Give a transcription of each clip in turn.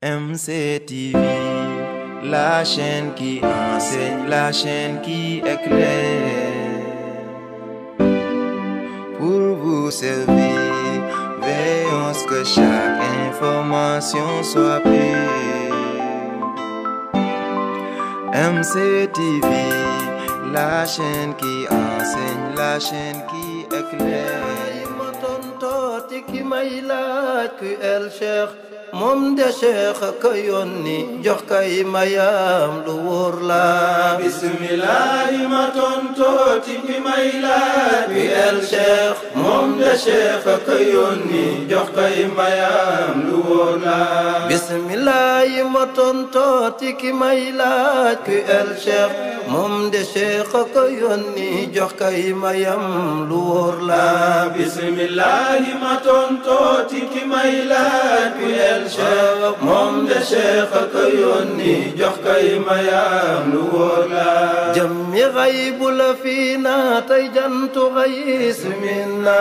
MCTV, la chaîne qui enseigne, la chaîne qui éclaire. Pour vous servir, veillons à ce que chaque information soit pure. MCTV, la chaîne qui enseigne, la chaîne qui éclaire. moom de Cheikh ka yónni jox kay mayam lu wóor la bismillahi ma tontooti ki may laaj bi el Cheikh moom de Cheikh ka yónni jox kay mayam lu wóor la bismillahi ma tontooti ki may laaj bi el Cheikh moom de Cheikh ka yónni jox kay mayam lu wóor la bismillahi ma tontooti ki may laaj bi el Cheikh moom de Cheikh ka yónni jox kay mayam lu wóor la jëmmi xaybu la fii na tey jantu xayis minna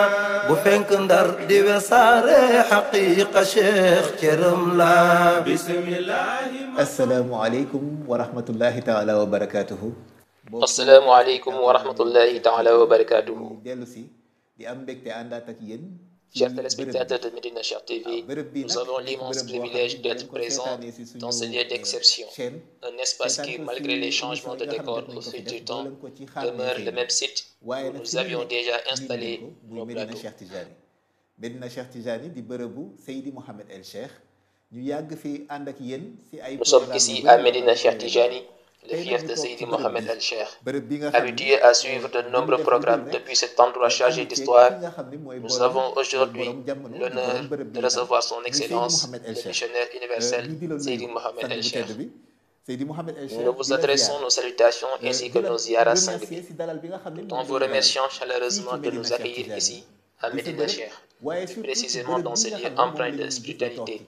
bu fenk ndar di wesaare xaqiqa Cheikh cërëm la bismillahi. Asalaamaaleykum wa rahmatullahi taala wa barakaatuhu. Asalaamaaleykum wa rahmatullahi taala wa barakaatuhu. dellu si di am mbégte àndaat ak yéen. Chers téléspectateurs de Médina Cheikh TV, nous avons l'immense privilège d'être présents dans ce lieu d'exception, un espace qui, malgré les changements de décor au fil du temps, demeure le même site où nous avions déjà installé nos plateaux. Médina Cheikh Tijani di bërëbu Seydi Mouhamed El Cheikh ñu yàgg fi ànd ak yéen si ay. Nous sommes ici à Médina Cheikh Tijani, le fief de Seydi Mohamed El Cheikh. Habitué à suivre de nombreux programmes depuis cet endroit chargé d'histoire, nous avons aujourd'hui l'honneur de recevoir son Excellence, le missionnaire universel Seydi Mohamed El Cheikh. Nous vous adressons nos salutations ainsi que nos ziyaras sanguines, tout en vous remerciant chaleureusement de nous accueillir ici à Médina Cheikh, plus précisément dans ce lieu empreint de spiritualité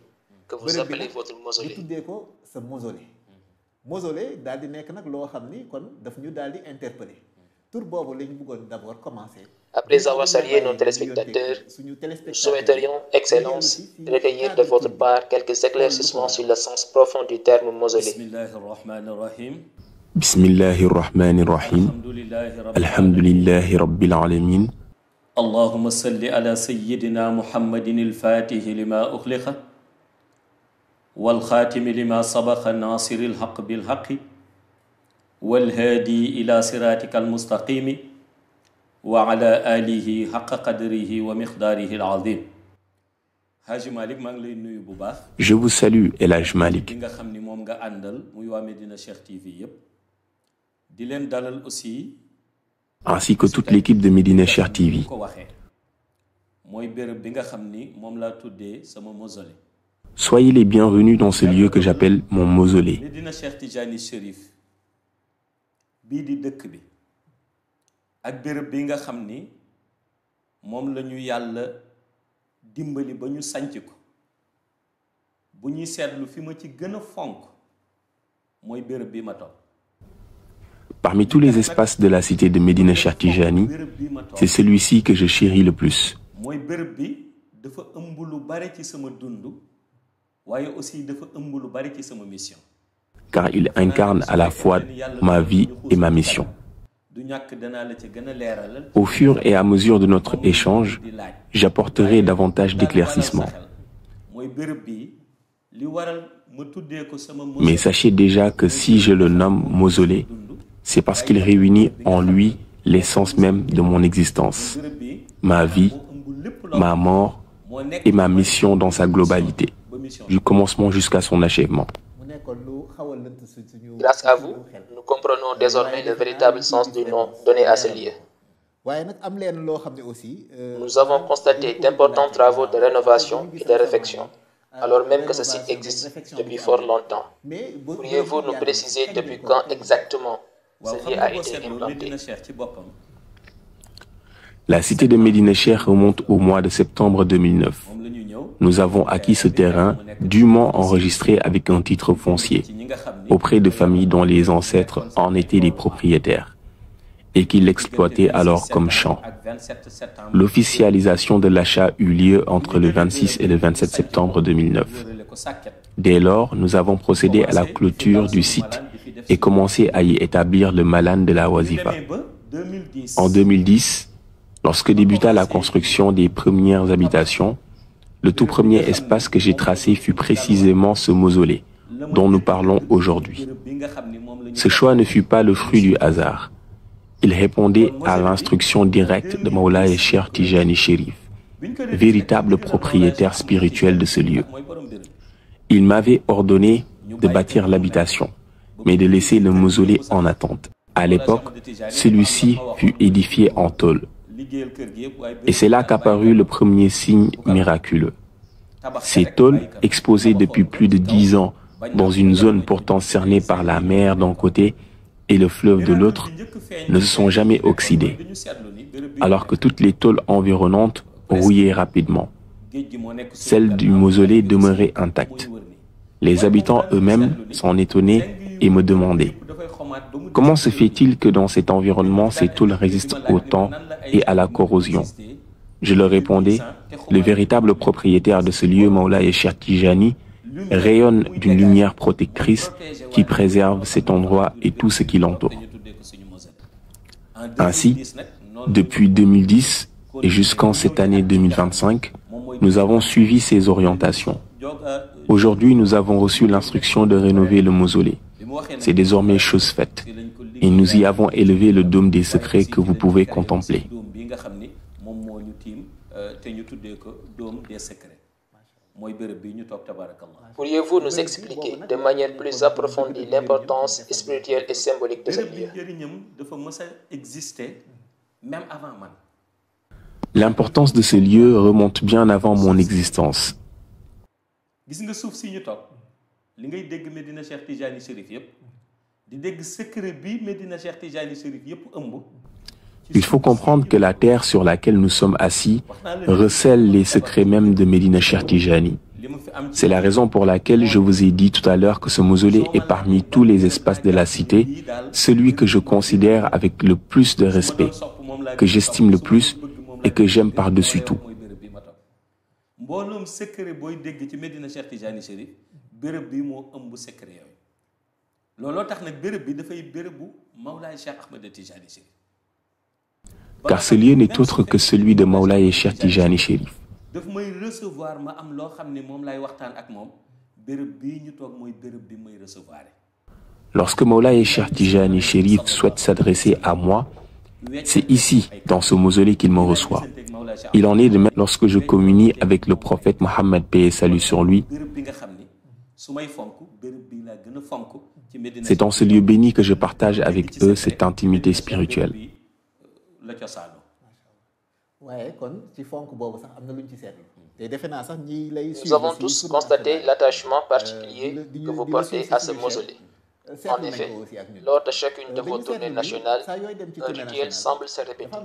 que vous appelez votre mausolée. Mausolée daal di nekk nag loo xam ni kon daf ñu daal di interpeller tur boobu la ñu bëggoon d'abord commencer. Après avoir salué nos téléspectateurs, nous souhaiterions, Excellence, recueillir de votre part quelques éclaircissements sur le sens profond du terme mausolée. Bismillahir Rahmanir Rahim. Alhamdulillahi Rabbil Alamin. Allahumma salli ala sayyidina Muhammadin al-Fatihi lima ukhliqa والخاتم لما سبق الناصر الحق بالحق والهادي إلى صراطك المستقيم وعلى آله حق قدره ومقداره العظيم. Haji Malick maa ngi lay nuyu bu baax. Je vous salue El Hadj Malick. li nga xam ni moom nga àndal muy waa Médina Cheikh TV yépp di leen dalal aussi. Ainsi que toute l'équipe de Médina Cheikh TV. ko waxee mooy béréb bi nga xam ni moom laa tuddee sama mausolée. Soyez les bienvenus dans ce lieu que j'appelle mon mausolée. Médina Cheikh Tijani Chérif bii di dëkk bi ak béréb bi nga xam ni moom la ñu yàlla dimbali ba ñu sanc ko bu ñuy seetlu fi ma ci gën a fonk mooy béréb bi ma toog. Parmi tous les espaces de la cité de Médina Cheikh Tijani, c'est celui-ci que je chéris le plus. mooy béréb bi dafa ëmb lu bare ci sama dund. waaye aussi dafa ëmb lu bari ci sama mission. Car il incarne à la fois ma vie et ma mission. du ñàkk danaa la ci gën a leeralal. Au fur et à mesure de notre échange, j'apporterai davantage d'éclaircissements. mooy béréb bi li waral ma tuddee ko sama. Mais sachez déjà que si je le nomme mausolée, c'est parce qu'il réunit en lui l'essence même de mon existence, ma vie, ma mort et ma mission dans sa globalité, du commencement jusqu'à son achèvement. Grâce à vous, nous comprenons désormais le véritable sens du nom donné à ce lieu. Nous avons constaté d'importants travaux de rénovation et de réfection, alors même que ce site existe depuis fort longtemps. Pourriez-vous nous préciser depuis quand exactement ce lieu a été implanté? La cité de Médina Cheikh remonte au mois de septembre 2009. Nous avons acquis ce terrain dûment enregistré avec un titre foncier auprès de familles dont les ancêtres en étaient les propriétaires et qui l'exploitaient alors comme champ. L'officialisation de l'achat eut lieu entre le 26 et le 27 septembre 2009. Dès lors, nous avons procédé à la clôture du site et commencé à y établir le malan de la wazifa. En 2010, lorsque débuta la construction des premières habitations, le tout premier espace que j'ai tracé fut précisément ce mausolée dont nous parlons aujourd'hui. Ce choix ne fut pas le fruit du hasard. Il répondait à l'instruction directe de Mawlaye Cheikh Tijani Chérif, véritable propriétaire spirituel de ce lieu. Il m'avait ordonné de bâtir l'habitation, mais de laisser le mausolée en attente. À l'époque, celui-ci fut édifié en tôle. Et c'est là qu'apparut le premier signe miraculeux. Ces tôles, exposées depuis plus de 10 ans dans une zone pourtant cernée par la mer d'un côté et le fleuve de l'autre, ne se sont jamais oxydées, alors que toutes les tôles environnantes rouillaient rapidement. Celle du mausolée demeurait intacte. Les habitants eux-mêmes s'en étonnaient et me demandaient: comment se fait-il que dans cet environnement ces tôles résistent au temps et à la corrosion? Je leur répondais: le véritable propriétaire de ce lieu, Mawlaye Cheikh Tijani, rayonne d'une lumière protectrice qui préserve cet endroit et tout ce qui l'entoure. Ainsi, depuis 2010 et jusqu'en cette année 2025, nous avons suivi ces orientations. Aujourd'hui, nous avons reçu l'instruction de rénover le mausolée. C'est désormais chose faite. Et nous y avons élevé le dôme des secrets que vous pouvez contempler. Pourriez-vous nous expliquer de manière plus approfondie l'importance spirituelle et symbolique de ce lieu? L'importance de ce lieu remonte bien avant mon existence. Il faut comprendre que la terre sur laquelle nous sommes assis recèle les secrets même de Médina Cheikh Tijani. C'est la raison pour laquelle je vous ai dit tout à l'heure que ce mausolée est parmi tous les espaces de la cité, celui que je considère avec le plus de respect, que j'estime le plus et que j'aime par-dessus tout. Car ce lieu n'est autre que celui de Mawlaye Cheikh Tijani Chérif. Lorsque Mawlaye Cheikh Tijani Chérif souhaite s'adresser à moi, c'est ici, dans ce mausolée, qu'il me reçoit. Il en est de même lorsque je communie avec le prophète Mohammed, paix et salut sur lui. C'est dans ce lieu béni que je partage avec eux cette intimité spirituelle. Nous avons tous constaté l'attachement particulier que vous portez à ce mausolée. En effet, lors de chacune de vos tournées nationales, un rituel semble se répéter.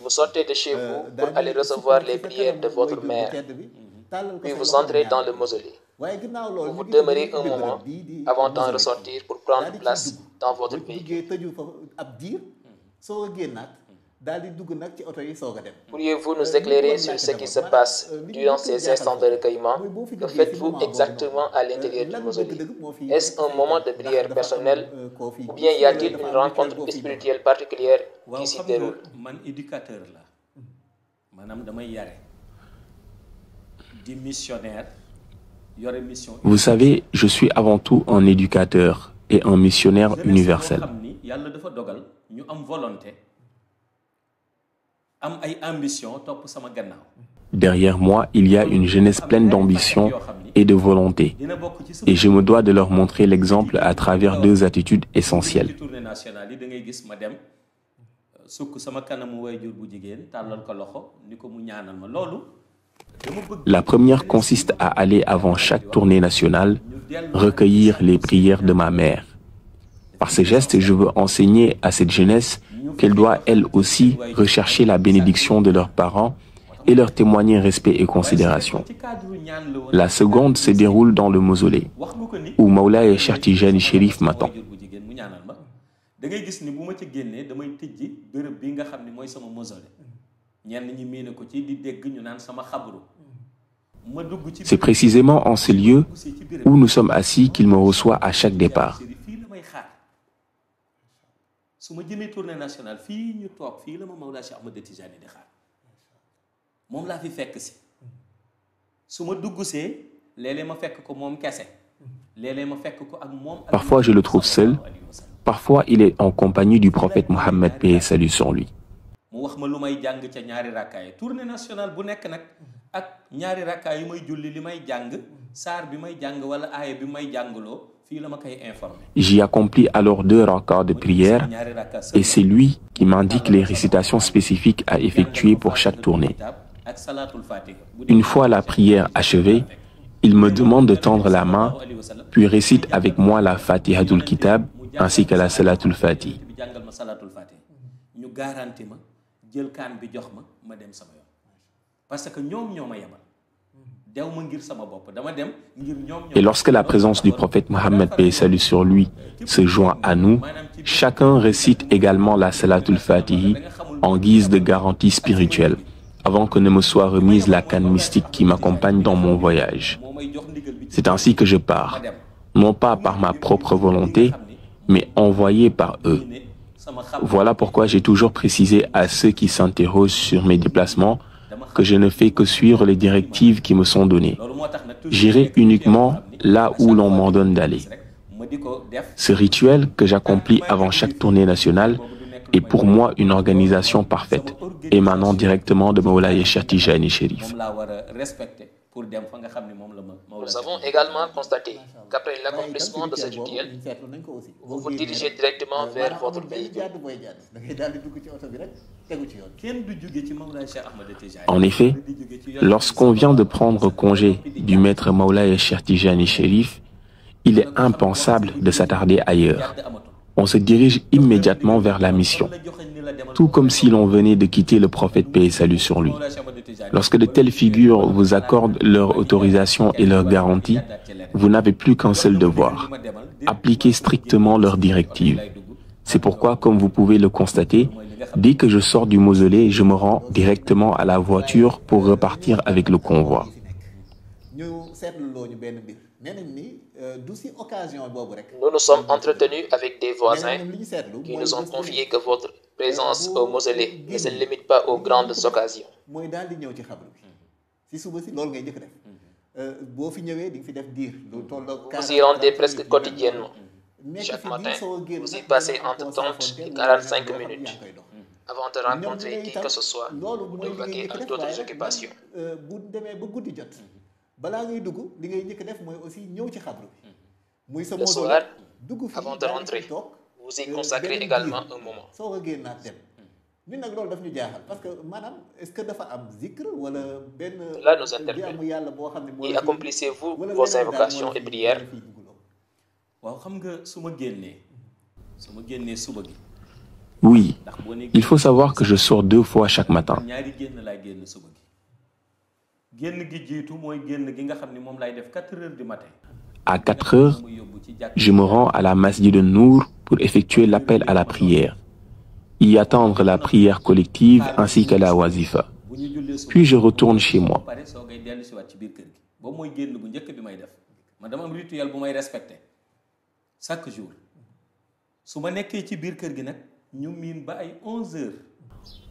Vous sortez de chez vous pour aller recevoir les prières de votre mère, puis vous entrez dans le mausolée. Vous demeurez un moment avant d'en ressortir pour prendre place dans votre pays. Pourriez-vous nous éclairer sur ce qui se passe durant ces instants de recueillement? Que faites-vous exactement à l'intérieur du mausolée? Est-ce un moment de prière personnelle ou bien y a-t-il une rencontre spirituelle particulière qui s'y déroule? Vous savez, je suis avant tout un éducateur et un missionnaire universel. Derrière moi, il y a une jeunesse pleine d'ambition et de volonté. Et je me dois de leur montrer l'exemple à travers deux attitudes essentielles. La première consiste à aller avant chaque tournée nationale, recueillir les prières de ma mère. Par ce geste, je veux enseigner à cette jeunesse qu'elle doit elle aussi rechercher la bénédiction de leurs parents et leur témoigner respect et considération. La seconde se déroule dans le mausolée, où Mawlaye Cheikh Tijani Chérif m'attend. da ngay gis ni bu ma ci génnee damay tijji bërëb bi nga xam ni mooy sama mausolée ñenn ñi miine ko ci di dégg ñu naan sama xabru. C'est précisément en ce lieu où nous sommes assis qu'il me reçoit à chaque départ. su ma jëmee tournée nationale fii ñu toog fii la ma Mawlaa Cheikh Ahmed Tidiane di xaar moom laa fi fekk si su ma dugg see léeg-léeg ma fekk ko moom kese léeg-léeg ma fekk ko ak moom. Parfois je le trouve seul, parfois il est en compagnie du prophète Mohammed, paix et salut sur lui. mu wax ma lu may jàng ca ñaari rakkaay tournée nationale bu nekk nag ak ñaari rakkaay yu may julli li may jàng saar bi may jàng wala aaya bi may jàngaloo. J'y accomplis alors 2 rakats de prière et c'est lui qui m'indique les récitations spécifiques à effectuer pour chaque tournée. Une fois la prière achevée, il me demande de tendre la main, puis récite avec moi la Fatihatul Kitab ainsi que la Salatul Fatih. Et lorsque la présence du prophète Mohammed, paix et salut sur lui, se joint à nous, chacun récite également la Salatul Fatihi en guise de garantie spirituelle, avant que ne me soit remise la canne mystique qui m'accompagne dans mon voyage. C'est ainsi que je pars, non pas par ma propre volonté, mais envoyé par eux. Voilà pourquoi j'ai toujours précisé à ceux qui s'interrogent sur mes déplacements que je ne fais que suivre les directives qui me sont données. J'irai uniquement là où l'on m'ordonne d'aller. Ce rituel que j'accomplis avant chaque tournée nationale est pour moi une organisation parfaite, émanant directement de Mawlaaya Cheikh Tijani Chérif. Nous avons également constaté qu'après l'accomplissement de ce rituel, vous vous dirigez directement vers votre véhicule. En effet, lorsqu'on vient de prendre congé du maître Mawlaaya Cheikh Tijani Chérif, il est impensable de s'attarder ailleurs. On se dirige immédiatement vers la mission, tout comme si l'on venait de quitter le prophète, paix et salut sur lui. Lorsque de telles figures vous accordent leur autorisation et leur garantie, vous n'avez plus qu'un seul devoir, appliquer strictement leurs directives. C'est pourquoi, comme vous pouvez le constater, dès que je sors du mausolée, je me rends directement à la voiture pour repartir avec le convoi. Nous nous sommes entretenus avec des voisins qui nous ont confié que votre présence au mausolée ne se limite pas aux grandes occasions. Vous y rendez presque quotidiennement. Chaque matin, vous y passez entre 30 et 45 minutes avant de rencontrer qui que ce soit ou de vaquer à d'autres occupations. Le soir, avant de rentrer, vous y consacrez également un moment. Cela nous interpelle. Et accomplissez-vous vos invocations et prières? Oui, il faut savoir que je sors 2 fois chaque matin. À 4 heures, je me rends à la Masjid Nour pour effectuer l'appel à la prière, y attendre la prière collective ainsi que la wazifa. Puis je retourne chez moi.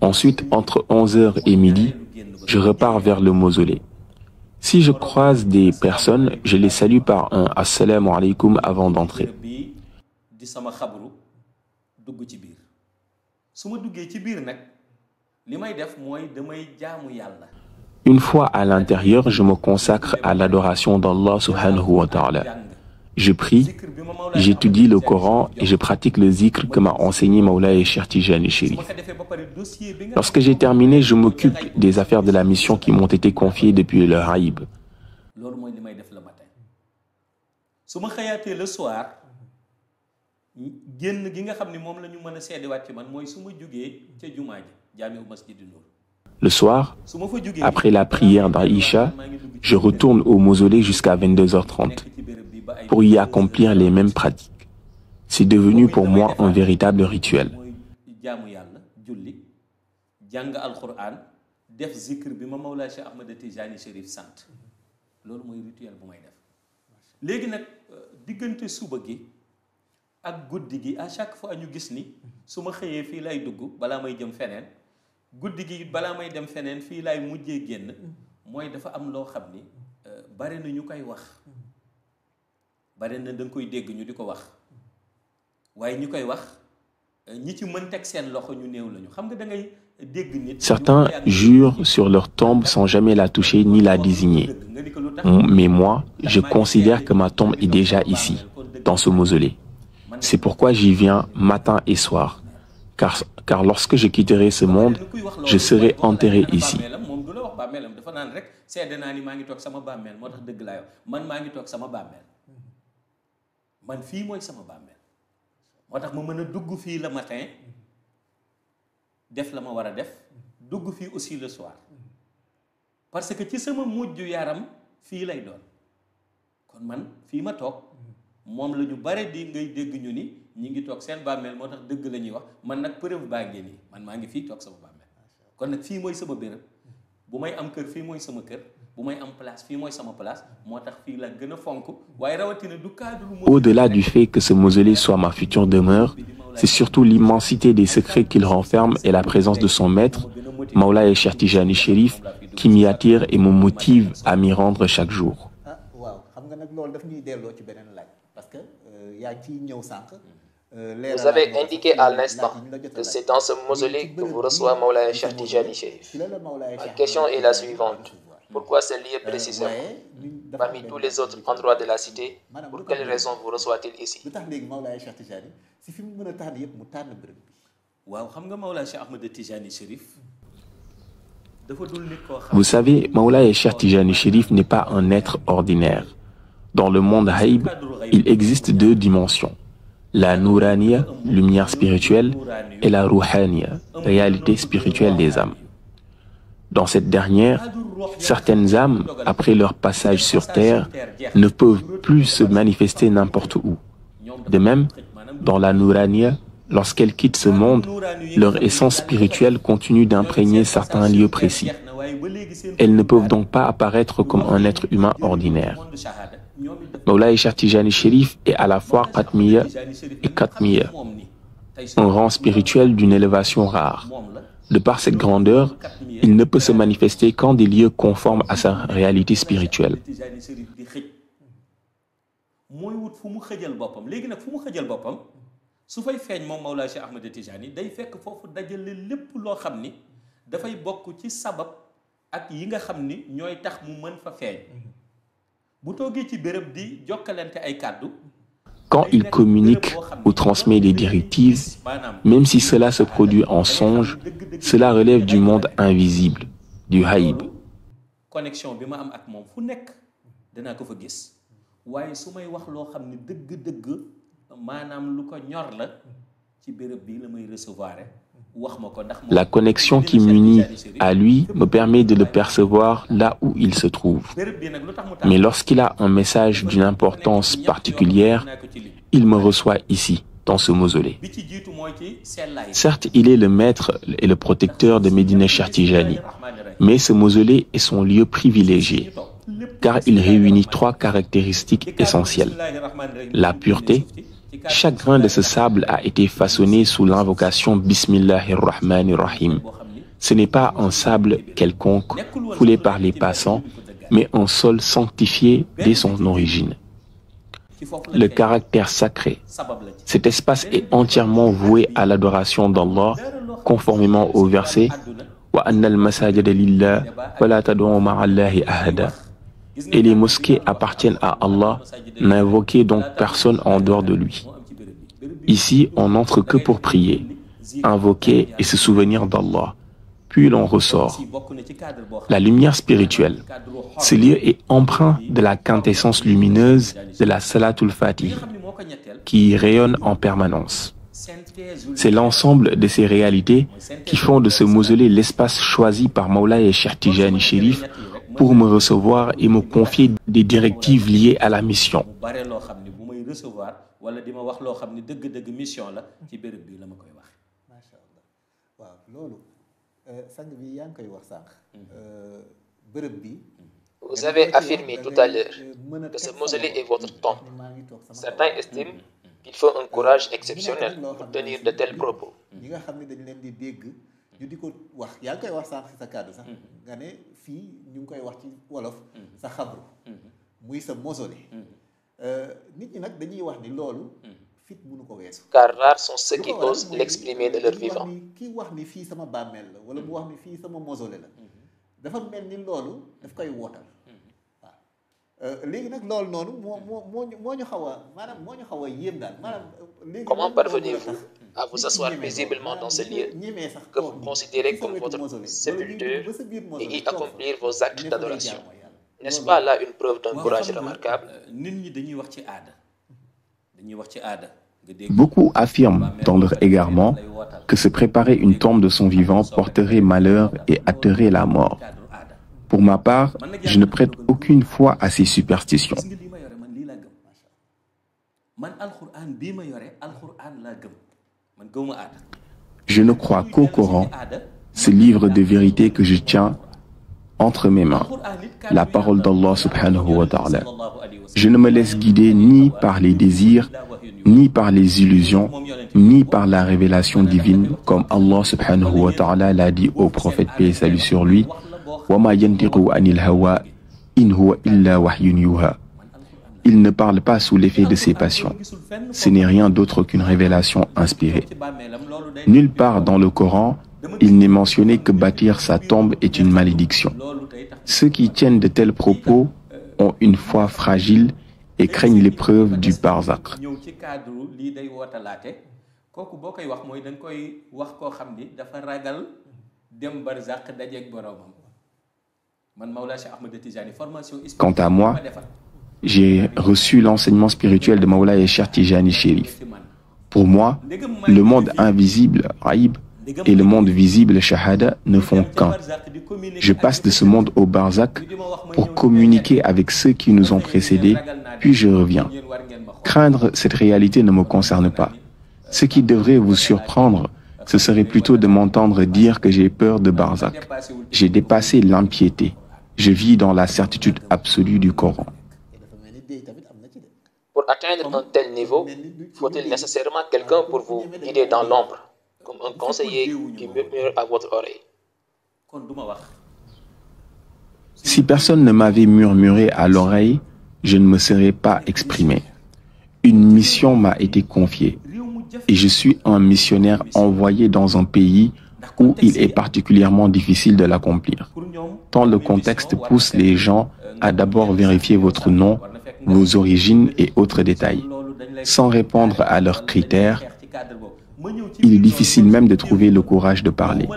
Ensuite, entre 11h et midi, je repars vers le mausolée. Si je croise des personnes, je les salue par un « Assalamu alaikum » avant d'entrer. Une fois à l'intérieur, je me consacre à l'adoration d'Allah subhanahu wa ta'ala. Je prie, j'étudie le Coran et je pratique le zikr que m'a enseigné Mawlaaya Cheikh Tijani Chérif. Lorsque j'ai terminé, je m'occupe des affaires de la mission qui m'ont été confiées depuis le Haïb. Le soir, après la prière d'Aïcha, je retourne au mausolée jusqu'à 22h30 pour y accomplir les mêmes pratiques. C'est devenu pour moi un véritable rituel. ak guddi gi à chaque fois ñu gis ni su ma xëyee fii lay dugg balaa may jëm feneen guddi gi balaa may dem feneen fii lay mujjee génn mooy dafa am loo xam ni bari na ñu koy wax bari na da nga koy dégg ñu di ko wax waaye ñu koy wax ñi ci mën teg seen loxo ñu néew lañu xam nga da ngay dégg nit. Certains jurent sur leur tombe sans jamais la toucher ni la désigner. Mais moi, je considère que ma tombe est déjà ici, dans ce mausolée. C'est pourquoi j'y viens matin et soir, car lorsque je quitterai ce monde, je serai enterré ici. Aussi le soir parce que ci sama mujju yaram fii lay doon kon man fii ma toog moom la ñu bare di ngay dégg ñu ni ñi ngi toog seen bàmmeel moo tax dëgg la ñuy wax man nag preuve baa ngi nii man maa ngi fii toog sama bàmmeel kon nag fii mooy sama béréb bu may am kër fii mooy sama kër bu may am place fii mooy sama place moo tax fii la gën a fonk waaye rawatina du cadre. Au-delà du fait que ce mausolée soit ma future demeure, c'est surtout l'immensité des secrets qu'il renferme et la présence de son maître, Mawlaye Cheikh Tijani Chérif, qui m'y attire et me motive à m'y rendre chaque jour. Vous avez indiqué à l'instant que c'est dans ce mausolée que vous reçoit Mawlaye Cheikh Tijani Chérif. Ma question est la suivante. Pourquoi ce lieu précisément? Parmi tous les autres endroits de la cité, pour quelle raison vous reçoit-il ici? Vous savez, Mawlaye Cheikh Tijani Chérif n'est pas un être ordinaire. Dans le monde Haïb, il existe deux dimensions. La Nouraniya, lumière spirituelle, et la Rouhaniya, réalité spirituelle des âmes. Dans cette dernière, certaines âmes, après leur passage sur terre, ne peuvent plus se manifester n'importe où. De même, dans la Nouraniya, lorsqu'elles quittent ce monde, leur essence spirituelle continue d'imprégner certains lieux précis. Elles ne peuvent donc pas apparaître comme un être humain ordinaire. Mawlaye Cheikh Tijani Chérif est à la fois Qatmiya et Katmiya, un rang spirituel d'une élévation rare. De par cette grandeur, il ne peut se manifester qu'en des lieux conformes à sa réalité spirituelle. Quand il communique ou transmet des directives, même si cela se produit en songe, cela relève du monde invisible, du haïb. La connexion qui m'unit à lui me permet de le percevoir là où il se trouve. Mais lorsqu'il a un message d'une importance particulière, il me reçoit ici, dans ce mausolée. Certes, il est le maître et le protecteur de Médina Cheikh Tijani, mais ce mausolée est son lieu privilégié, car il réunit trois caractéristiques essentielles. La pureté. Chaque grain de ce sable a été façonné sous l'invocation Bismillahir-Rahmanir-Rahim. Ce n'est pas un sable quelconque, foulé par les passants, mais un sol sanctifié dès son origine. Le caractère sacré. Cet espace est entièrement voué à l'adoration d'Allah, conformément au verset Wa annal masajida lillah wa la tad'u ma'a Allahi ahada. Et les mosquées appartiennent à Allah, n'invoquez donc personne en dehors de lui. Ici, on n'entre que pour prier, invoquer et se souvenir d'Allah. Puis l'on ressort. La lumière spirituelle. Ce lieu est empreint de la quintessence lumineuse de la Salatul Fatih, qui rayonne en permanence. C'est l'ensemble de ces réalités qui font de ce mausolée l'espace choisi par Mawlaye Cheikh Tijani Chérif pour me recevoir et me confier des directives liées à la mission. wala di ma wax loo xam ni dëgg-dëgg mission la ci béréb bii la ma koy wax. macha allah waaw loolu sang bi yaa ngi koy wax sànq. bërëb bi. Vous avez affirmé tout à l'heure que ce mausolée est votre tombe. Certains estiment qu'il faut un courage exceptionnel pour tenir de tels propos. ñi nga xam ne dañ leen di dégg ñu di ko wax yaa ngi koy wax sànq si sa kàddu sax nga ne fii ñu ngi koy wax ci wolof sa xabru muy sa mausolée nit ñi nag dañuy wax ni loolu fit mënu ko weesu. Car rares sont ceux qui osent l'exprimer de leur vivant. kii wax ni fii sama bàmmeel la wala mu wax ni fii sama mausolée la dafa mel ni loolu daf koy wootal waaw léegi nag loolu noonu moo ñu xaw a maanaam moo ñu xaw a yéem daal maanaam. Comment parvenez-vous à vous asseoir paisiblement dans ce lieu que vous considérez comme votre sépulture et y accomplir vos actes d'adoration? N'est-ce pas là une preuve d'un courage remarquable? nit ñi dañuy wax ci aada dañuy wax ci aada. Beaucoup affirment dans leur égarement que se préparer une tombe de son vivant porterait malheur et hâterait la mort. Pour ma part, je ne prête aucune foi à ces superstitions. Je ne crois qu'au Coran, ce livre de vérité que je tiens entre mes mains, la parole d'Allah subhanahu wa ta'ala. Je ne me laisse guider ni par les désirs, ni par les illusions, ni par la révélation divine, comme Allah subhanahu wa ta'ala l'a dit au prophète paix et salut sur lui. Il ne parle pas sous l'effet de ses passions. Ce n'est rien d'autre qu'une révélation inspirée. Nulle part dans le Coran, il n'est mentionné que bâtir sa tombe est une malédiction. Ceux qui tiennent de tels propos ont une foi fragile et craignent l'épreuve du barzakh. Quant à moi, j'ai reçu l'enseignement spirituel de Mawlaya Cheikh Tijani Chérif. Pour moi, le monde invisible, Aïb, et le monde visible, Shahada, ne font qu'un. Je passe de ce monde au barzakh pour communiquer avec ceux qui nous ont précédés, puis je reviens. Craindre cette réalité ne me concerne pas. Ce qui devrait vous surprendre, ce serait plutôt de m'entendre dire que j'ai peur de barzakh. J'ai dépassé l'impiété. Je vis dans la certitude absolue du Coran. Pour atteindre un tel niveau, faut-il nécessairement quelqu'un pour vous guider dans l'ombre, comme un conseiller qui murmure à votre oreille? Si personne ne m'avait murmuré à l'oreille, je ne me serais pas exprimé. Une mission m'a été confiée et je suis un missionnaire envoyé dans un pays où il est particulièrement difficile de l'accomplir. Tant le contexte pousse les gens à d'abord vérifier votre nom, vos origines et autres détails. Sans répondre à leurs critères, il est difficile même de trouver le courage de parler.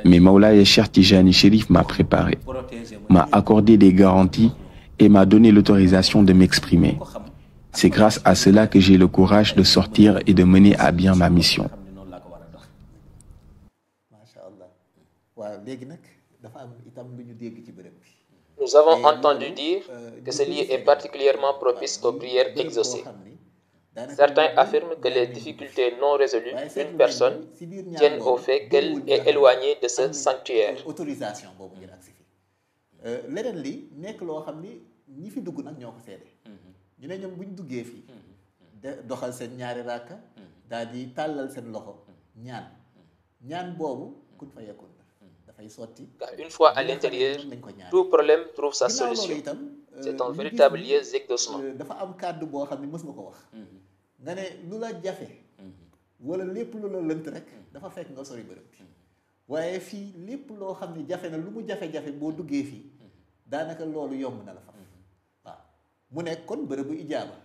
Mais Mawlaya Cheikh Tijani Chérif m'a préparé, m'a accordé des garanties et m'a donné l'autorisation de m'exprimer. C'est grâce à cela que j'ai le courage de sortir et de mener à bien ma mission. Nous avons entendu dire que ce lieu est particulièrement propice aux prières exaucées. Certains affirment que les difficultés non résolues d'une personne tiennent au fait qu'elle est éloignée de ce sanctuaire. ñu ne ñoom bu ñu duggee fii doxal seen ñaari raaka daal di tàllal seen loxo ñaan boobu kun fa yakun dafay sotti. Car une fois à l'intérieur, tout problème trouve sa solution. C'est un véritable lieu d'exaucement. dafa am kàddu boo xam ne mës nga ko wax nga ne lu la jafe wala lépp lu la lënt rek dafa fekk nga sori bërëb bi waaye fii lépp loo xam ne jafe na lu mu jafe-jafe boo duggee fii daanaka loolu yomb na la fa.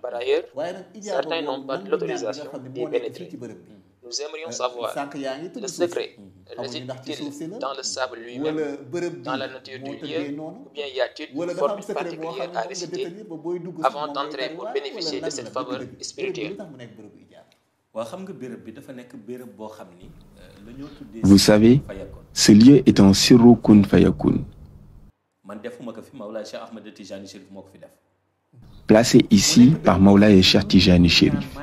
Par ailleurs, certains n'ont pas l'autorisation d'y pénétrer. Nous aimerions savoir, le secret réside-t-il dans le sable lui-même, dans la nature du lieu, ou bien y a-t-il une formule particulière à réciter avant d'entrer pour bénéficier de cette faveur spirituelle? Vous savez, ce lieu est un sirru kun fayakun. placé ici par Mawlaye Cheikh Tijani Chérif.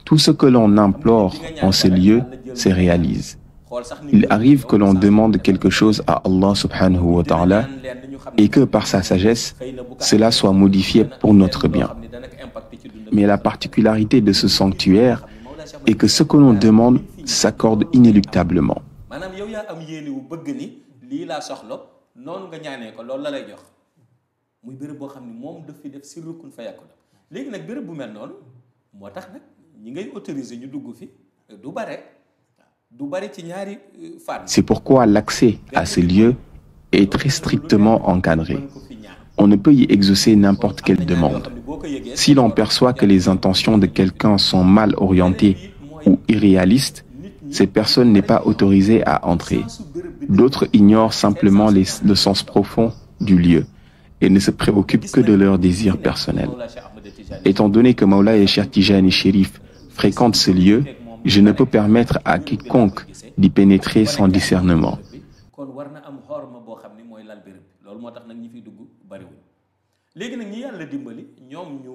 Tout ce que l'on implore en ce lieu se réalise. Il arrive que l'on demande quelque chose à Allah subhanahu wa ta'ala et que par sa sagesse, cela soit modifié pour notre bien. Mais la particularité de ce sanctuaire est que ce que l'on demande s'accorde inéluctablement. C'est pourquoi l'accès à ces lieux est très strictement encadré. On ne peut y exaucer n'importe quelle demande. Si l'on perçoit que les intentions de quelqu'un sont mal orientées ou irréalistes, cette personne n'est pas autorisée à entrer. D'autres ignorent simplement le sens profond du lieu et ne se préoccupent que de leurs désirs personnels. Étant donné que Mawlaye Cheikh Tijani Chérif fréquente ce lieu, je ne peux permettre à quiconque d'y pénétrer sans discernement.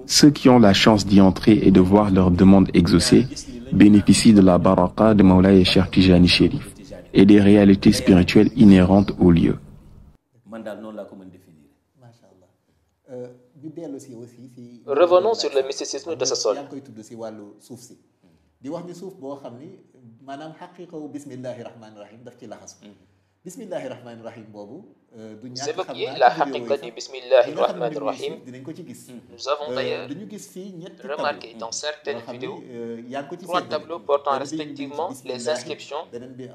Ceux qui ont la chance d'y entrer et de voir leurs demandes exaucées bénéficient de la baraka de Mawlaye Cheikh Tijani Chérif et des réalités spirituelles inhérentes au lieu. Revenons sur le mysticisme de ce sol. S'évoquer la haqiqa du Bismillahir Rahmanir Rahim, nous avons d'ailleurs remarqué dans certaines vidéos 3 tableaux portant respectivement les inscriptions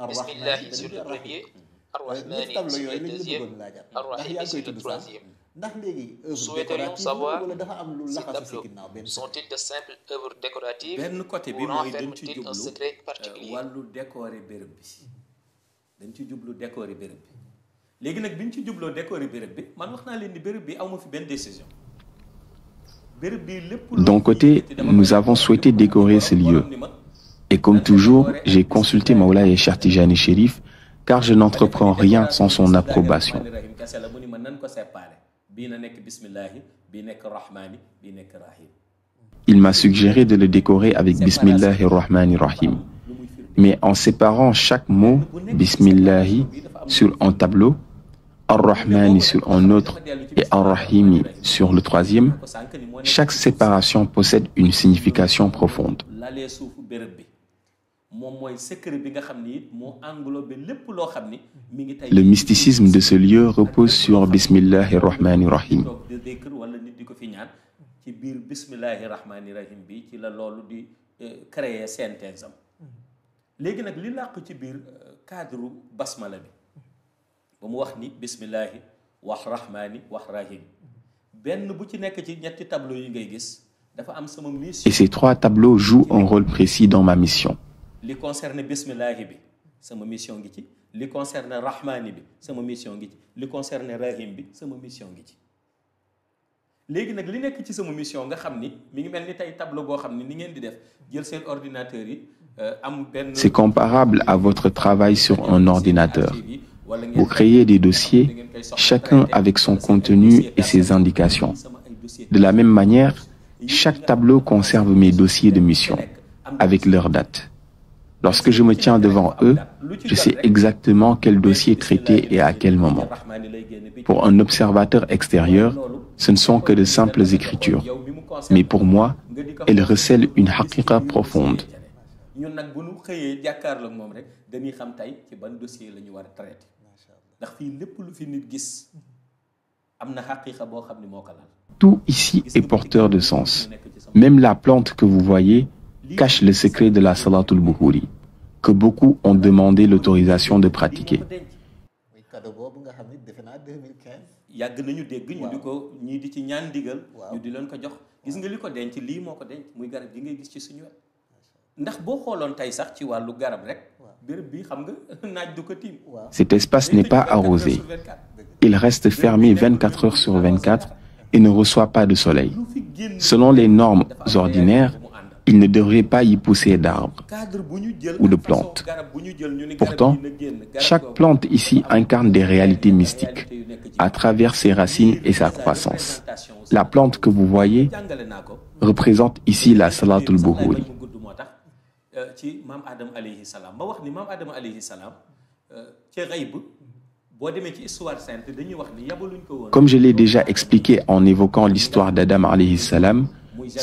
Bismillahi sur le premier, Ar-Rahmani sur le deuxième, Ar-Rahimi sur le troisième. Nous souhaiterions savoir ces tableaux sont-ils de simples œuvres décoratives ou renferment-ils un secret particulier? D'un côté, nous avons souhaité décorer ce lieu. Et comme toujours, j'ai consulté Mawlaye Cheikh Tijani Chérif car je n'entreprends rien sans son approbation. Il m'a suggéré de le décorer avec Bismillahir Rahmanir Rahim. Mais en séparant chaque mot Bismillahi sur un tableau, Ar-Rahmani sur un autre et Ar-Rahimi sur le troisième, chaque séparation possède une signification profonde. Le mysticisme de ce lieu repose sur Bismillahir Rahmanir Rahim. Et ces 3 tableaux jouent un rôle précis dans ma mission. Li concerne Bismillahi bi sama mission ngi ci, li concerne Rahmani bi sama mission ngi ci, li concerne Rahim bi sama mission ngi ci. Légui nak li nek ci sama mission nga xamni mi ngi melni tay tableau bo xamni ni ngeen di def jël sen ordinateur yi am ben. C'est comparable à votre travail sur un ordinateur. Vous créez des dossiers, chacun avec son contenu et ses indications. De la même manière, chaque tableau conserve mes dossiers de mission avec leur date. Lorsque je me tiens devant eux, je sais exactement quel dossier traiter et à quel moment. Pour un observateur extérieur, ce ne sont que de simples écritures. Mais pour moi, elles recèlent une haqiqa profonde. Tout ici est porteur de sens. Même la plante que vous voyez cache le secret de la Salatul Bukhuri, que beaucoup ont demandé l'autorisation de pratiquer. Cet espace n'est pas arrosé. Il reste fermé 24 heures sur 24 et ne reçoit pas de soleil. Selon les normes ordinaires, il ne devrait pas y pousser d'arbres ou de plantes. Pourtant, chaque plante ici incarne des réalités mystiques à travers ses racines et sa croissance. La plante que vous voyez représente ici la Salatul Buhuri. Comme je l'ai déjà expliqué en évoquant l'histoire d'Adam alayhi salam,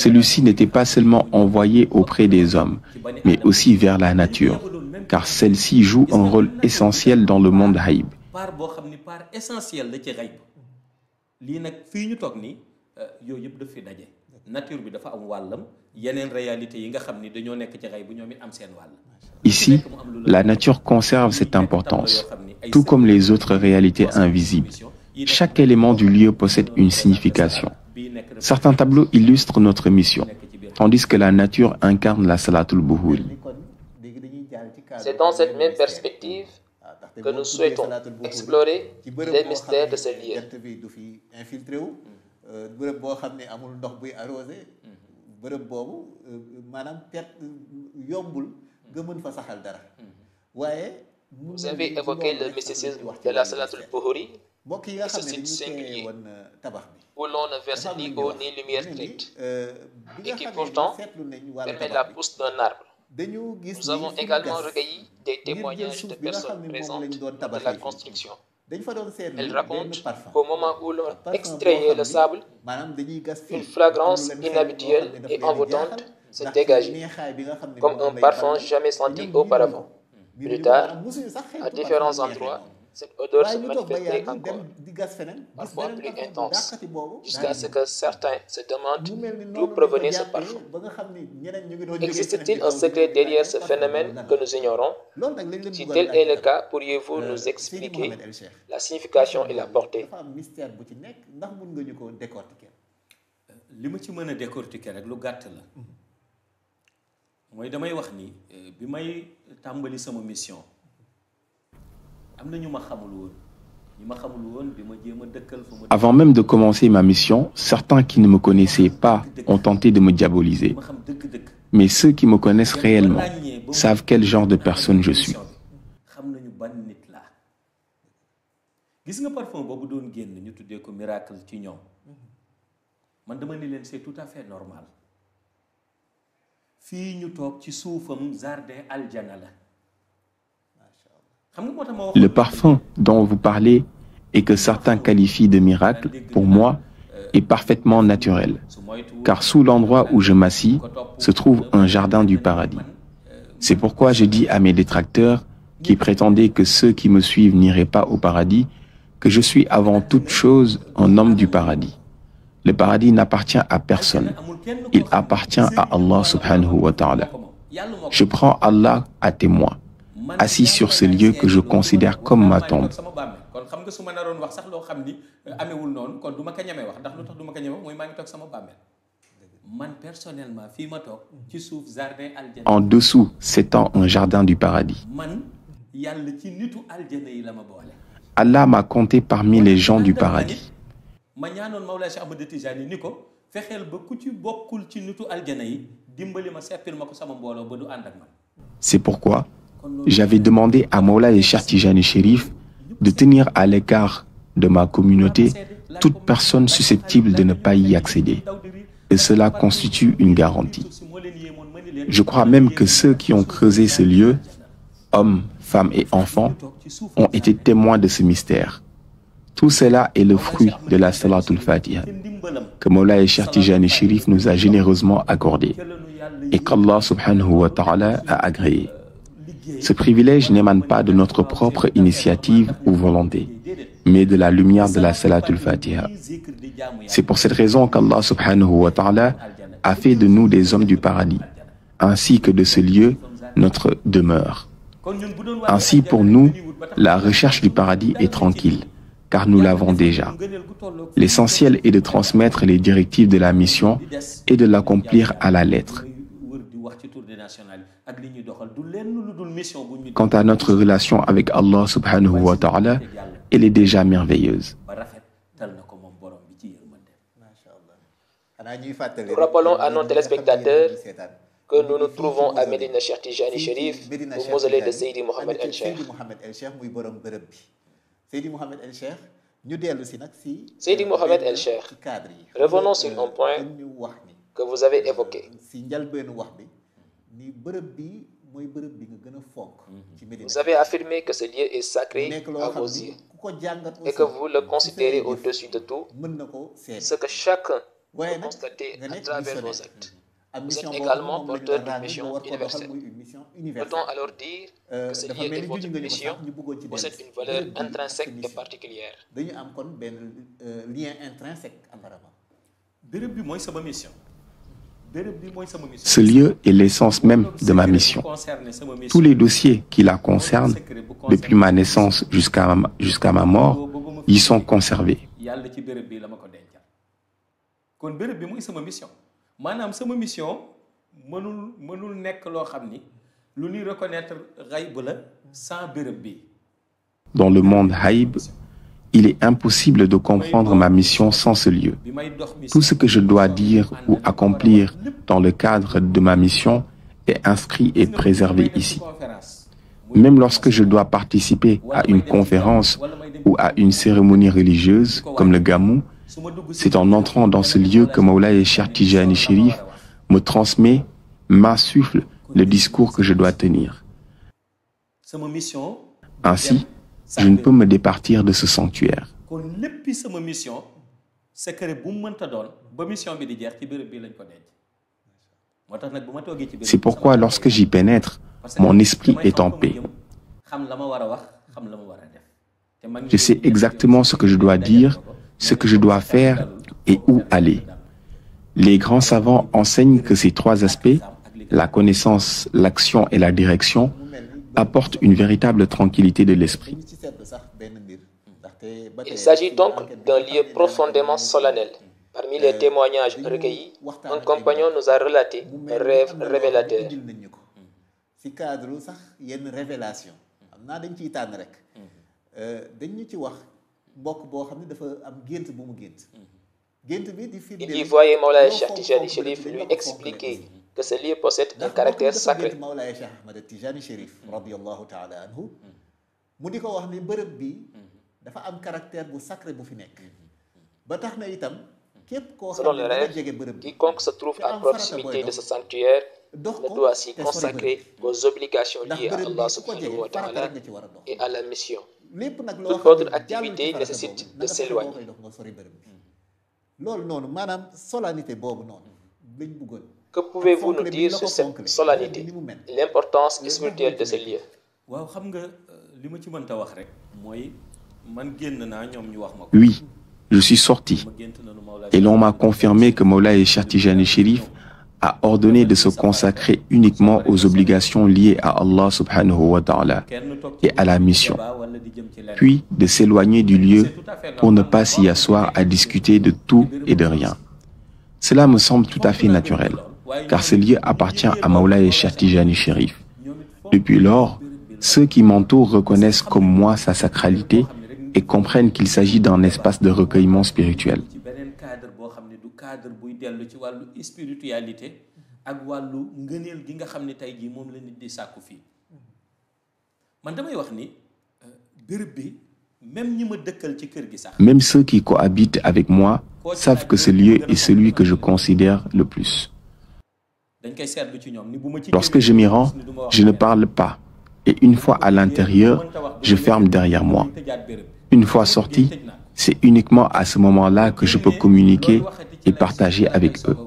celui-ci n'était pas seulement envoyé auprès des hommes, mais aussi vers la nature, car celle-ci joue un rôle essentiel dans le monde haïb. Ici, la nature conserve cette importance, tout comme les autres réalités invisibles. Chaque élément du lieu possède une signification. Certains tableaux illustrent notre mission, tandis que la nature incarne la Salatul Buhuri. C'est dans cette même perspective que nous souhaitons explorer les mystères de ce lieu. Vous avez évoqué le mysticisme de la Salatul Buhuri, ce site singulier, où l'on ne verse ni eau ni lumière stricte, et qui pourtant permet la pousse d'un arbre. Nous avons également recueilli des témoignages de personnes présentes de la construction. Elles racontent qu'au moment où l'on extrayait le sable, une fragrance inhabituelle et envoûtante se dégageait, comme un parfum jamais senti auparavant. Plus tard, à différents endroits, cette odeur se manifestait encore, parfois plus intense, jusqu'à ce que certains se demandent d'où provenait ce parfum. Existe-t-il un secret derrière ce phénomène que nous ignorons? Si tel est le cas, pourriez-vous nous expliquer la signification et la portée? li ma ci mën a décortiquer rek lu gàtt la mooy damay wax ni bi may tàmbali sama mission am na ñu ma xamul woon bi ma jéem a dëkkal fa ma. Avant même de commencer ma mission, certains qui ne me connaissaient pas ont tenté de me diaboliser. Mais ceux qui me connaissent réellement savent quel genre de personne je suis. xam nañu ban nit laa gis nga parfum boobu doon génn ñu tuddee ko miracle ci ñoom man dama ni leen c'est tout à fait normal fii ñu toog ci suufam jardin aljana la. Le parfum dont vous parlez et que certains qualifient de miracle, pour moi, est parfaitement naturel, car sous l'endroit où je m'assis se trouve un jardin du paradis. C'est pourquoi je dis à mes détracteurs qui prétendaient que ceux qui me suivent n'iraient pas au paradis, que je suis avant toute chose un homme du paradis. Le paradis n'appartient à personne, il appartient à Allah subhanahu wa ta'ala. Je prends Allah à témoin, assis sur ce lieu que je considère comme ma tombe. En dessous s'étend un jardin du paradis. Allah m'a compté parmi les gens du paradis. C'est pourquoi j'avais demandé à Mawlana Cheikh Tijani Chérif de tenir à l'écart de ma communauté toute personne susceptible de ne pas y accéder. Et cela constitue une garantie. Je crois même que ceux qui ont creusé ce lieu, hommes, femmes et enfants, ont été témoins de ce mystère. Tout cela est le fruit de la Salatul Fatiha que Mawlana Cheikh Tijani Chérif nous a généreusement accordé et qu'Allah subhanahu wa ta'ala a agréé. Ce privilège n'émane pas de notre propre initiative ou volonté, mais de la lumière de la Salatul Fatiha. C'est pour cette raison qu'Allah subhanahu wa ta'ala a fait de nous des hommes du paradis, ainsi que de ce lieu notre demeure. Ainsi pour nous, la recherche du paradis est tranquille, car nous l'avons déjà. L'essentiel est de transmettre les directives de la mission et de l'accomplir à la lettre. Quant à notre relation avec Allah subhanahu wa ta'ala, elle est déjà merveilleuse. Nous rappelons à nos téléspectateurs que nous nous trouvons à Médina Cheikh Tijani Chérif, au mausolée de Seydi Mohamed El Cheikh. Seydi Mohamed El Cheikh, revenons sur un point que vous avez évoqué. Vous avez affirmé que ce lieu est sacré à vos yeux et que vous le considérez au-dessus de tout, ce que chacun peut constater à travers vos actes. Vous êtes également porteur d'une mission universelle. Peut-on alors dire que ce lieu et votre mission possèdent une valeur intrinsèque et particulière? Ce lieu est l'essence même de ma mission. Tous les dossiers qui la concernent, depuis ma naissance jusqu'à ma mort, y sont conservés. maanaam sama mission mënul nekk loo xam ni lu ñuy reconnaître xayb la sans béréb bi. Dans le monde haïb, il est impossible de comprendre ma mission sans ce lieu. Tout ce que je dois dire ou accomplir dans le cadre de ma mission est inscrit et préservé ici. Même lorsque je dois participer à une conférence ou à une cérémonie religieuse, comme le Gamou, c'est en entrant dans ce lieu que Moulaye Cheikh Tijani Chérif me transmet, m'insuffle le discours que je dois tenir. Ainsi, je ne peux me départir de ce sanctuaire. C'est pourquoi lorsque j'y pénètre, mon esprit est en paix. Je sais exactement ce que je dois dire, ce que je dois faire et où aller. Les grands savants enseignent que ces trois aspects, la connaissance, l'action et la direction, apportent une véritable tranquillité de l'esprit. Il s'agit donc d'un lieu profondément solennel. Parmi les témoignages recueillis, un compagnon nous a relaté un rêve révélateur. Il y voyait Moulaye Cheikh Tijani Chérif lui expliquer que ce lieu possède un caractère sacré. Selon le rêve, quiconque se trouve à proximité de ce sanctuaire ne doit s'y consacrer aux obligations liées à Allah subhanahu wa ta'ala et à la mission. Toute autre activité nécessite de s'éloigner. Que pouvez-vous nous dire sur cette solennité, l'importance spirituelle de ce lieu? Oui, je suis sorti et l'on m'a confirmé que Moulaye Cheikh Tijani Chérif a ordonné de se consacrer uniquement aux obligations liées à Allah subhanahu wa ta'ala et à la mission, puis de s'éloigner du lieu pour ne pas s'y asseoir à discuter de tout et de rien. Cela me semble tout à fait naturel, car ce lieu appartient à Moulaye Cheikh Tijani Chérif. Depuis lors, ceux qui m'entourent reconnaissent comme moi sa sacralité et comprennent qu'il s'agit d'un espace de recueillement spirituel. Même ceux qui cohabitent avec moi savent que ce lieu est celui que je considère le plus. Lorsque je m'y rends, je ne parle pas. Et une fois à l'intérieur, je ferme derrière moi. Une fois sorti, c'est uniquement à ce moment-là que je peux communiquer et partager avec eux.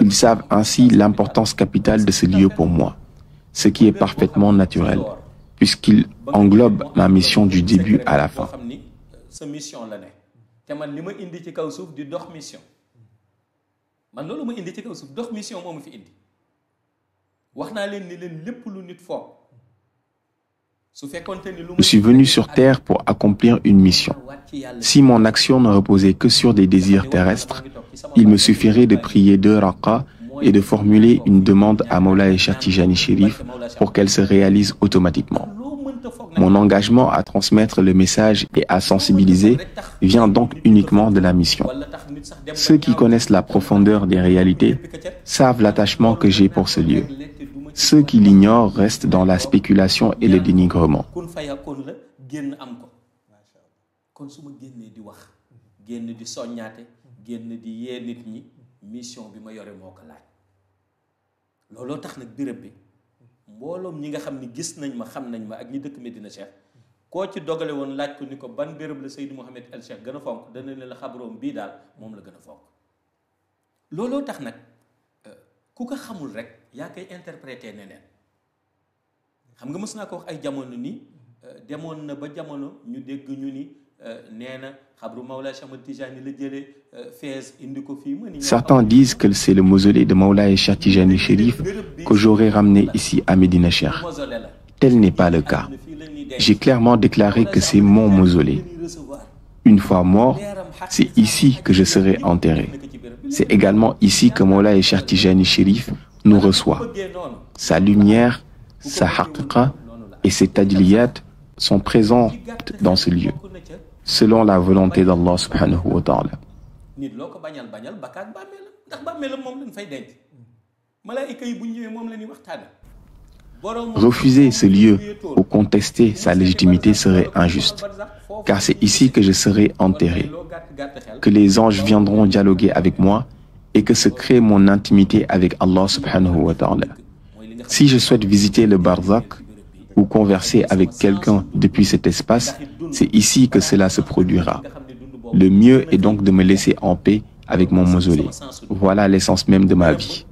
Ils savent ainsi l'importance capitale de ce lieu pour moi, ce qui est parfaitement naturel, puisqu'il englobe ma mission du début à la fin. Je suis venu sur Terre pour accomplir une mission. Si mon action ne reposait que sur des désirs terrestres, il me suffirait de prier 2 rakas et de formuler une demande à Moulaye Cheikh Tijani Chérif pour qu'elle se réalise automatiquement. Mon engagement à transmettre le message et à sensibiliser vient donc uniquement de la mission. Ceux qui connaissent la profondeur des réalités savent l'attachement que j'ai pour ce lieu. Ceux qui l'ignorent restent dans la spéculation et le dénigrement. looloo tax nag béréb bi mbooloom ñi nga xam ni gis nañ ma xam nañ ma ak ñi dëkk Medina Cheikh koo ci dogale woon laaj ko ni ko ban béréb la Seydi Mouhamed El Cheikh gën a fonk dana ne la xabroom bii daal moom la gën a fonk looloo tax nag ku ko xamul rek yaa koy interprété neneen xam nga mës naa ko wax ay jamono ni demoon na ba jamono ñu dégg ñu ni nee na xabru Mawlaay Cheikh Ahmad Tijani la jëlee Fès indi ko fii. Certains disent que c'est le mausolée de Mawlaay Cheikh Tijani Chérif que j'aurais ramené ici à Médina Cheikh. Tel n'est pas le cas. J'ai clairement déclaré que c'est mon mausolée. Une fois mort, c'est ici que je serai enterré. C'est également ici que Mawlaay Cheikh Tijani Chérif nous reçoit. Sa lumière, sa haqiqa et ses tajliyat sont présents dans ce lieu, selon la volonté d'Allah subhanahu wa ta'ala. Refuser ce lieu ou contester sa légitimité serait injuste, car c'est ici que je serai enterré, que les anges viendront dialoguer avec moi et que se crée mon intimité avec Allah subhanahu wa ta'ala. Si je souhaite visiter le barzakh ou converser avec quelqu'un depuis cet espace, c'est ici que cela se produira. Le mieux est donc de me laisser en paix avec mon mausolée. Voilà l'essence même de ma vie.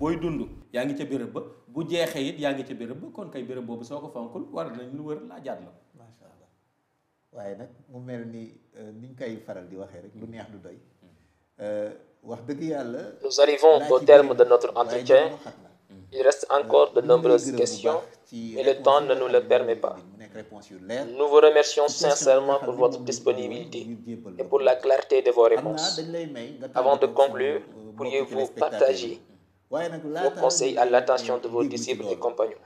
Nous arrivons au terme de notre entretien. Il reste encore de nombreuses questions, mais le temps ne nous le permet pas. Nous vous remercions sincèrement pour votre disponibilité et pour la clarté de vos réponses. Avant de conclure, pourriez-vous partager vos conseils à l'attention de vos disciples et compagnons?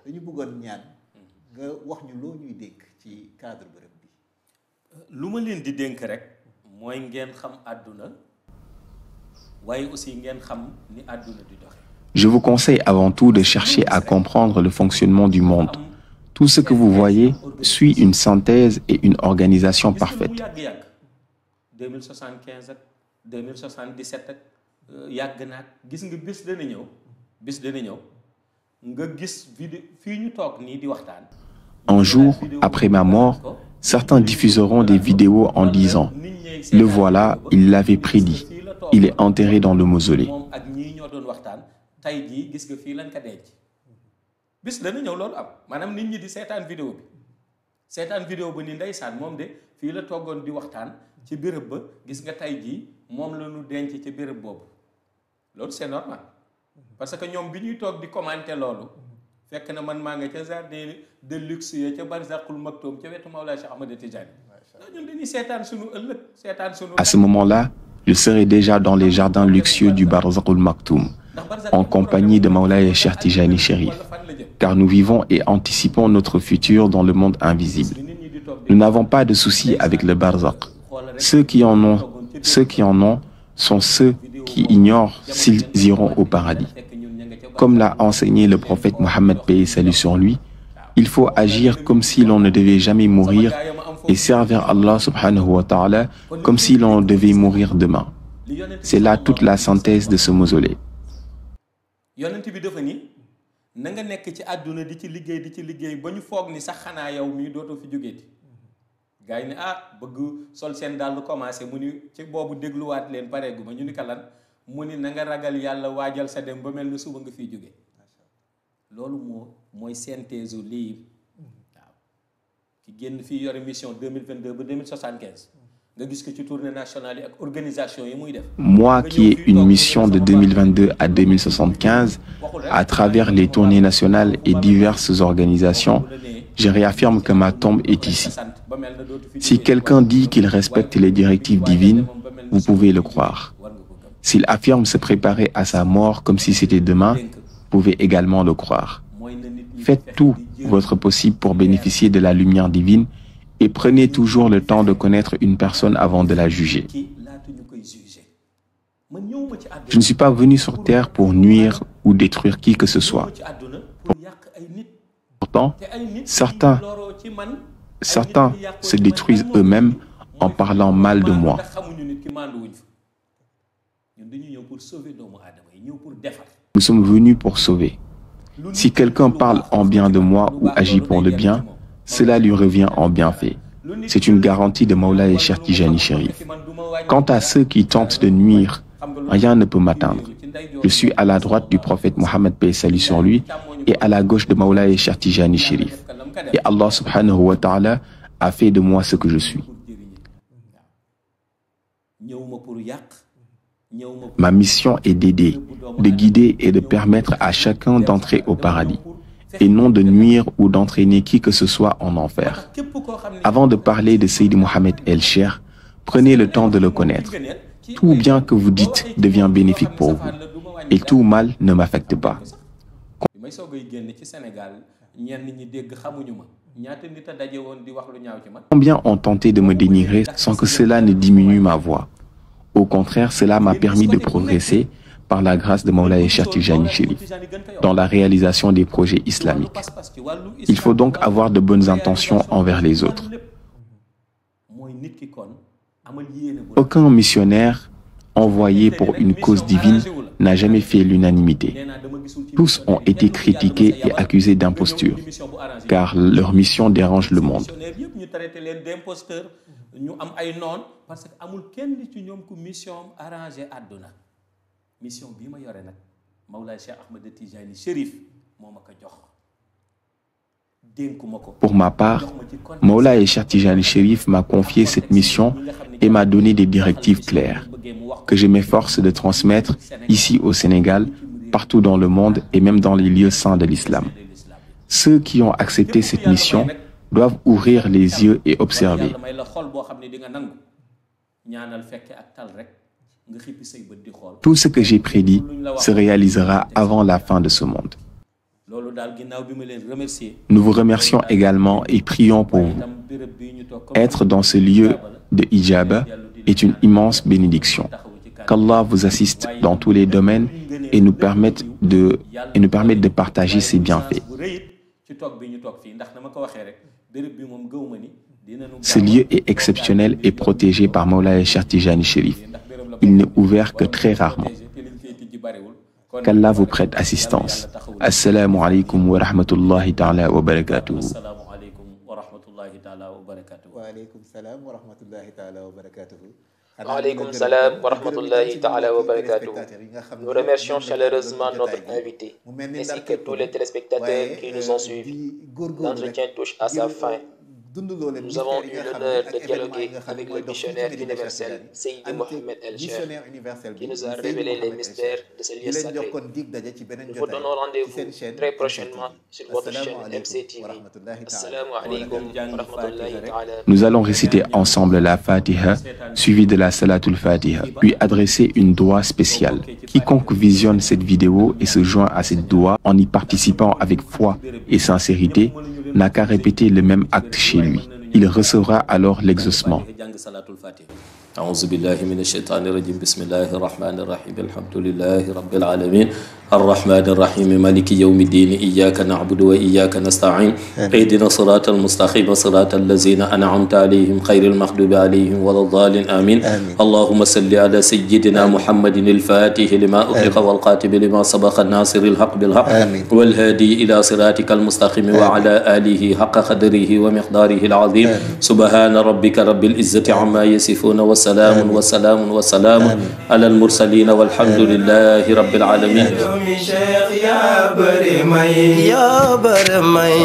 Je vous conseille avant tout de chercher à comprendre le fonctionnement du monde. Tout ce que vous voyez suit une synthèse et une organisation parfaite. Un jour, après ma mort, certains diffuseront des vidéos en disant « Le voilà, il l'avait prédit. Il est enterré dans le mausolée. » bis dana ñëw loolu am maanaam nit ñi di seetaan vidéo ba ni ndeysaan moom de fii la toggoon di waxtaan ci béréb ba gis nga tey jii moom la ñu denc ci béréb boobu loolu c'est normal parce que ñoom bi ñuy toog di commenter loolu fekk na man maa nga ca jardin de luxe ya ca Barzakhoul Maktoum ca wetu Mawlaay Cheikh Ahmad Tijani ñun dañuy seetaan sunu ëllëg seetaan sunu. À ce moment-là, je serai déjà dans les jardins luxueux du Barzakhoul Maktoum, en compagnie de Mawlaay Cheikh Tijani Chérif, car nous vivons et anticipons notre futur dans le monde invisible. Nous n'avons pas de soucis avec le barzakh. Ceux qui en ont sont ceux qui ignorent s'ils iront au paradis. Comme l'a enseigné le prophète Mohammed, paix et salut sur lui, il faut agir comme si l'on ne devait jamais mourir et servir Allah subhanahu wa ta'ala comme si l'on devait mourir demain. C'est là toute la synthèse de ce mausolée. na nga nekk ci àdduna di ci liggéey ba ñu foog ni sax xanaa yow mii dootoo fi jógeeti gars yi ne bëgg sol seen dàll commencé mu ni ci boobu dégluwaat leen pareegu ma ñu ni kalan mu ni na nga ragal yàlla waajal sa dem ba mel ni suba nga fiy jóge loolu mooy synthèse lii waaw ki génn fii yore mission 2022 ba 2075 nga gis ko ci tournée nationale yi ak organisation yi muy def. Moi qui ai une mission de 2022 à 2075, à travers les tournées nationales et diverses organisations, je réaffirme que ma tombe est ici. Si quelqu'un dit qu'il respecte les directives divines, vous pouvez le croire. S'il affirme se préparer à sa mort comme si c'était demain, vous pouvez également le croire. Faites tout votre possible pour bénéficier de la lumière divine et prenez toujours le temps de connaître une personne avant de la juger. Je ne suis pas venu sur terre pour nuire ou détruire qui que ce soit. Pourtant, certains se détruisent eux-mêmes en parlant mal de moi. Nous sommes venus pour sauver. Si quelqu'un parle en bien de moi ou agit pour le bien, cela lui revient en bienfait. C'est une garantie de Mawlaye Cheikh Tijani Chérif. Quant à ceux qui tentent de nuire, rien ne peut m'atteindre. Je suis à la droite du prophète Mohammed paix et salut sur lui et à la gauche de Mawlaye Cheikh Tijani Chérif. Et Allah subhanahu wa ta'ala a fait de moi ce que je suis. Ma mission est d'aider, de guider et de permettre à chacun d'entrer au paradis, et non de nuire ou d'entraîner qui que ce soit en enfer. Avant de parler de Seydi Mohamed El Cheikh, prenez le temps de le connaître. Tout bien que vous dites devient bénéfique pour vous, et tout mal ne m'affecte pas. Combien ont tenté de me dénigrer sans que cela ne diminue ma voix? Au contraire, cela m'a permis de progresser par la grâce de Mawlaye Cheikh Tijani Chérif dans la réalisation des projets islamiques. Il faut donc avoir de bonnes intentions envers les autres. Aucun missionnaire envoyé pour une cause divine n'a jamais fait l'unanimité. Tous ont été critiqués et accusés d'imposture, car leur mission dérange le monde. Pour ma part, Mawlaye Cheikh Tijani Chérif m'a confié cette mission et m'a donné des directives claires, que je m'efforce de transmettre ici au Sénégal, partout dans le monde et même dans les lieux saints de l'islam. Ceux qui ont accepté cette mission doivent ouvrir les yeux et observer. Tout ce que j'ai prédit se réalisera avant la fin de ce monde. Nous vous remercions également et prions pour vous. Être dans ce lieu de Ijaba est une immense bénédiction. Qu'Allah vous assiste dans tous les domaines et nous permette de partager ses bienfaits. Ce lieu est exceptionnel et protégé par Mawlaye Cheikh Tijani Chérif. Il n'est ouvert que très rarement. Qu'Allah vous prête assistance. Assalamu alaikum wa rahmatullahi ta'ala wa barakatuhu. Alaykoum salam wa rahmatullahi ta'ala wa barakatuh. Nous remercions chaleureusement notre invité, ainsi que tous les téléspectateurs qui nous ont suivis. L'entretien touche à sa fin. Nous avons eu l'honneur de dialoguer avec le missionnaire universel, Seydi Mohamed El Cheikh, qui nous a révélé les mystères de ce lieu sacré. Nous vous donnons rendez-vous très prochainement sur votre chaîne MCTV. Assalamu alaikum wa rahmatullahi ta'ala. Nous allons réciter ensemble la Fatiha, suivie de la Salatul Fatiha, puis adresser une doua spéciale. Quiconque visionne cette vidéo et se joint à cette doua en y participant avec foi et sincérité n'a qu'à répéter le même acte chez lui. Il recevra alors l'exaucement. أعوذ بالله من الشيطان الرجيم بسم الله الرحمن الرحيم الحمد لله رب العالمين الرحمن الرحيم مالك يوم الدين إياك نعبد وإياك نستعين اهدنا الصراط المستقيم صراط الذين أنعمت عليهم خير المغضوب عليهم ولا الضالين آمين اللهم صل على سيدنا محمد الفاتح لما أغلق والقاتب لما سبق الناصر الحق بالحق والهادي إلى صراطك المستقيم وعلى آله حق قدره ومقداره العظيم سبحان ربك رب العزة عما يصفون وسلام على المرسلين والحمد لله رب العالمين يا برمي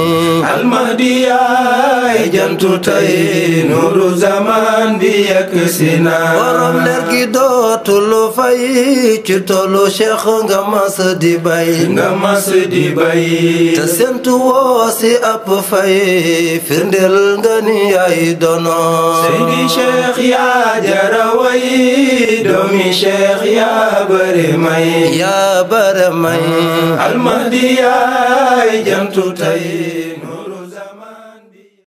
المهدي يا جنتو تاي نور زمان بيكسنا ورم لرغي دوتو فاي ci tolu cheikh nga mas di bay te sentu woo si ab fay firndel nga ni ay dono Seydi Cheikh ya jaraway doomi cheikh ya bare may almahdi yaay jantu tay